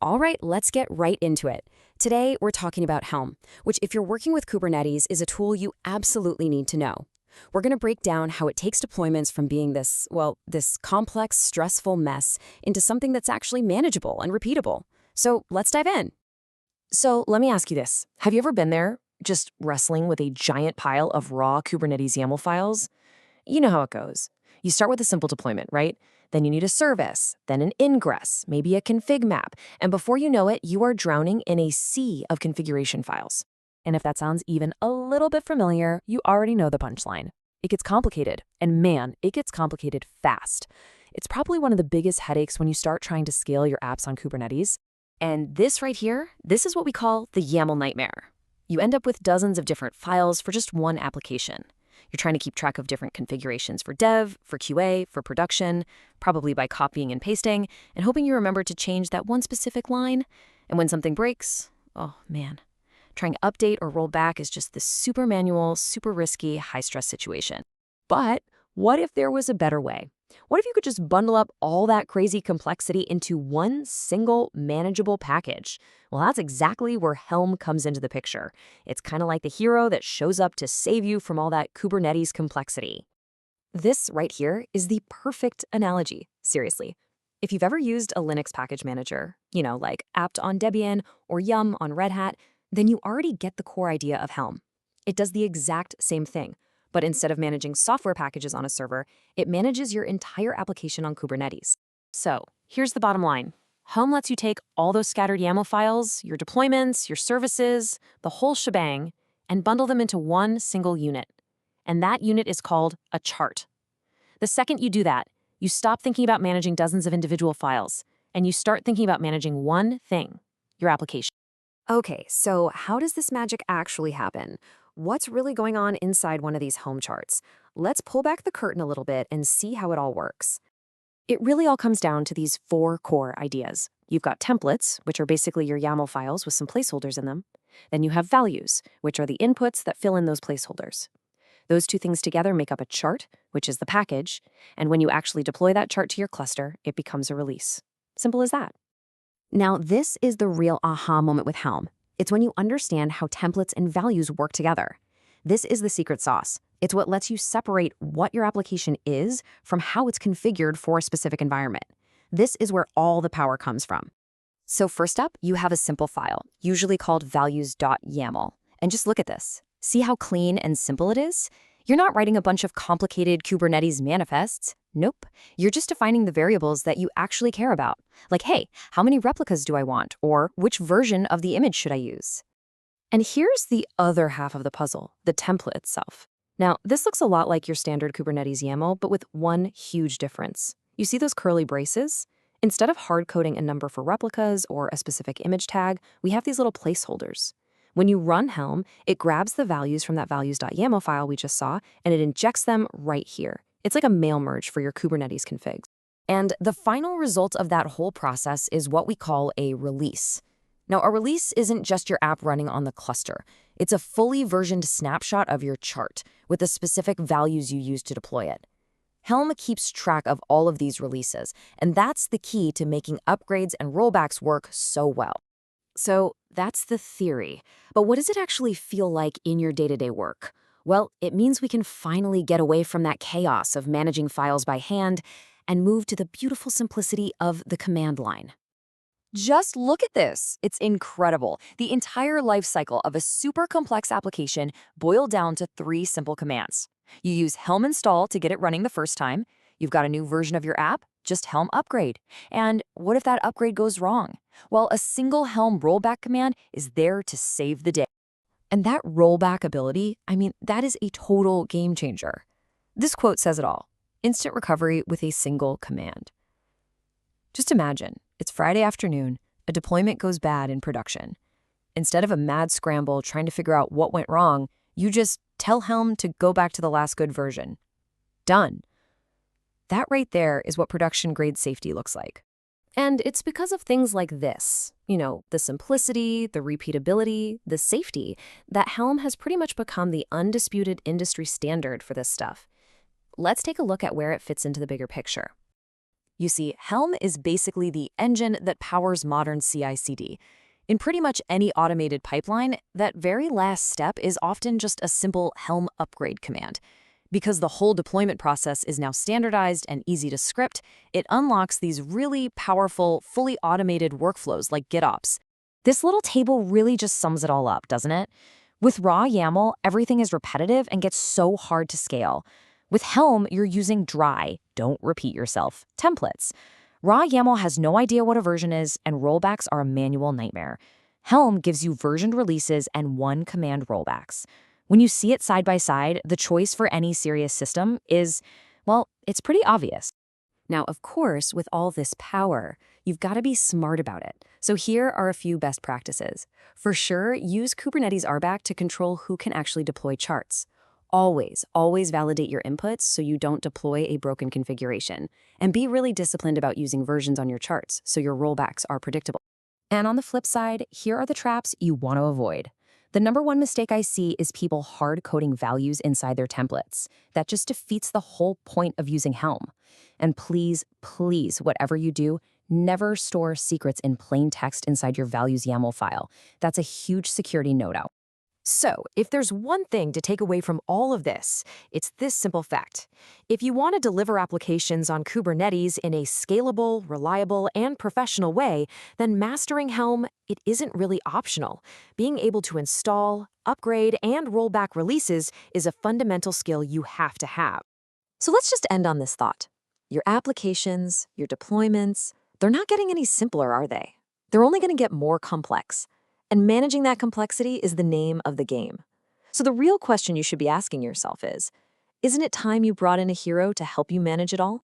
All right, let's get right into it. Today, we're talking about Helm, which if you're working with Kubernetes is a tool you absolutely need to know. We're going to break down how it takes deployments from being this complex, stressful mess into something that's actually manageable and repeatable. So let's dive in. So let me ask you this. Have you ever been there, just wrestling with a giant pile of raw Kubernetes YAML files? You know how it goes. You start with a simple deployment, right? Then you need a service, then an ingress, maybe a config map, and before you know it, you are drowning in a sea of configuration files. And if that sounds even a little bit familiar, you already know the punchline. It gets complicated, and man, it gets complicated fast. It's probably one of the biggest headaches when you start trying to scale your apps on Kubernetes. And this right here, this is what we call the YAML nightmare. You end up with dozens of different files for just one application. You're trying to keep track of different configurations for dev, for QA, for production, probably by copying and pasting, and hoping you remember to change that one specific line. And when something breaks, oh man, trying to update or roll back is just this super manual, super risky, high-stress situation. But what if there was a better way? What if you could just bundle up all that crazy complexity into one single manageable package? Well, that's exactly where Helm comes into the picture. It's kind of like the hero that shows up to save you from all that Kubernetes complexity. This right here is the perfect analogy, seriously. If you've ever used a Linux package manager, like apt on Debian or yum on Red Hat, then you already get the core idea of Helm. It does the exact same thing. But instead of managing software packages on a server, it manages your entire application on Kubernetes. So here's the bottom line. Helm lets you take all those scattered YAML files, your deployments, your services, the whole shebang, and bundle them into one single unit. And that unit is called a chart. The second you do that, you stop thinking about managing dozens of individual files, and you start thinking about managing one thing, your application. Okay, so how does this magic actually happen? What's really going on inside one of these Helm charts? Let's pull back the curtain a little bit and see how it all works. It really all comes down to these four core ideas. You've got templates, which are basically your YAML files with some placeholders in them. Then you have values, which are the inputs that fill in those placeholders. Those two things together make up a chart, which is the package, and when you actually deploy that chart to your cluster, it becomes a release. Simple as that. Now, this is the real aha moment with Helm. It's when you understand how templates and values work together. This is the secret sauce. It's what lets you separate what your application is from how it's configured for a specific environment. This is where all the power comes from. So first up, you have a simple file, usually called values.yaml. And just look at this. See how clean and simple it is? You're not writing a bunch of complicated Kubernetes manifests. Nope. You're just defining the variables that you actually care about. Like, hey, how many replicas do I want? Or which version of the image should I use? And here's the other half of the puzzle, the template itself. Now, this looks a lot like your standard Kubernetes YAML, but with one huge difference. You see those curly braces? Instead of hard-coding a number for replicas or a specific image tag, we have these little placeholders. When you run Helm, it grabs the values from that values.yaml file we just saw, and it injects them right here. It's like a mail merge for your Kubernetes configs. And the final result of that whole process is what we call a release. Now, a release isn't just your app running on the cluster. It's a fully versioned snapshot of your chart with the specific values you use to deploy it. Helm keeps track of all of these releases, and that's the key to making upgrades and rollbacks work so well. So that's the theory. But what does it actually feel like in your day-to-day work? Well, it means we can finally get away from that chaos of managing files by hand and move to the beautiful simplicity of the command line. Just look at this. It's incredible. The entire lifecycle of a super complex application boiled down to 3 simple commands. You use Helm install to get it running the first time. You've got a new version of your app, just Helm upgrade. And what if that upgrade goes wrong? Well, a single Helm rollback command is there to save the day. And that rollback ability, that is a total game changer. This quote says it all. Instant recovery with a single command. Just imagine, it's Friday afternoon, a deployment goes bad in production. Instead of a mad scramble trying to figure out what went wrong, you just tell Helm to go back to the last good version. Done. That right there is what production-grade safety looks like. And it's because of things like this, the simplicity, the repeatability, the safety, that Helm has pretty much become the undisputed industry standard for this stuff. Let's take a look at where it fits into the bigger picture. You see, Helm is basically the engine that powers modern CI/CD. In pretty much any automated pipeline, that very last step is often just a simple Helm upgrade command. Because the whole deployment process is now standardized and easy to script, it unlocks these really powerful, fully automated workflows like GitOps. This little table really just sums it all up, doesn't it? With raw YAML, everything is repetitive and gets so hard to scale. With Helm, you're using dry, don't repeat yourself, templates. Raw YAML has no idea what a version is, and rollbacks are a manual nightmare. Helm gives you versioned releases and one-command rollbacks. When you see it side by side, the choice for any serious system is, well, it's pretty obvious. Now, of course, with all this power, you've got to be smart about it. So here are a few best practices. For sure, use Kubernetes RBAC to control who can actually deploy charts. Always validate your inputs so you don't deploy a broken configuration. And be really disciplined about using versions on your charts so your rollbacks are predictable. And on the flip side, here are the traps you want to avoid. The number one mistake I see is people hard-coding values inside their templates. That just defeats the whole point of using Helm. And please, whatever you do, never store secrets in plain text inside your values YAML file. That's a huge security no-no. So, if there's one thing to take away from all of this, it's this simple fact. If you want to deliver applications on Kubernetes in a scalable, reliable, and professional way, then mastering Helm, it isn't really optional. Being able to install, upgrade, and roll back releases is a fundamental skill you have to have. So let's just end on this thought. Your applications, your deployments, they're not getting any simpler, are they? They're only going to get more complex. And managing that complexity is the name of the game. So the real question you should be asking yourself is, isn't it time you brought in a hero to help you manage it all?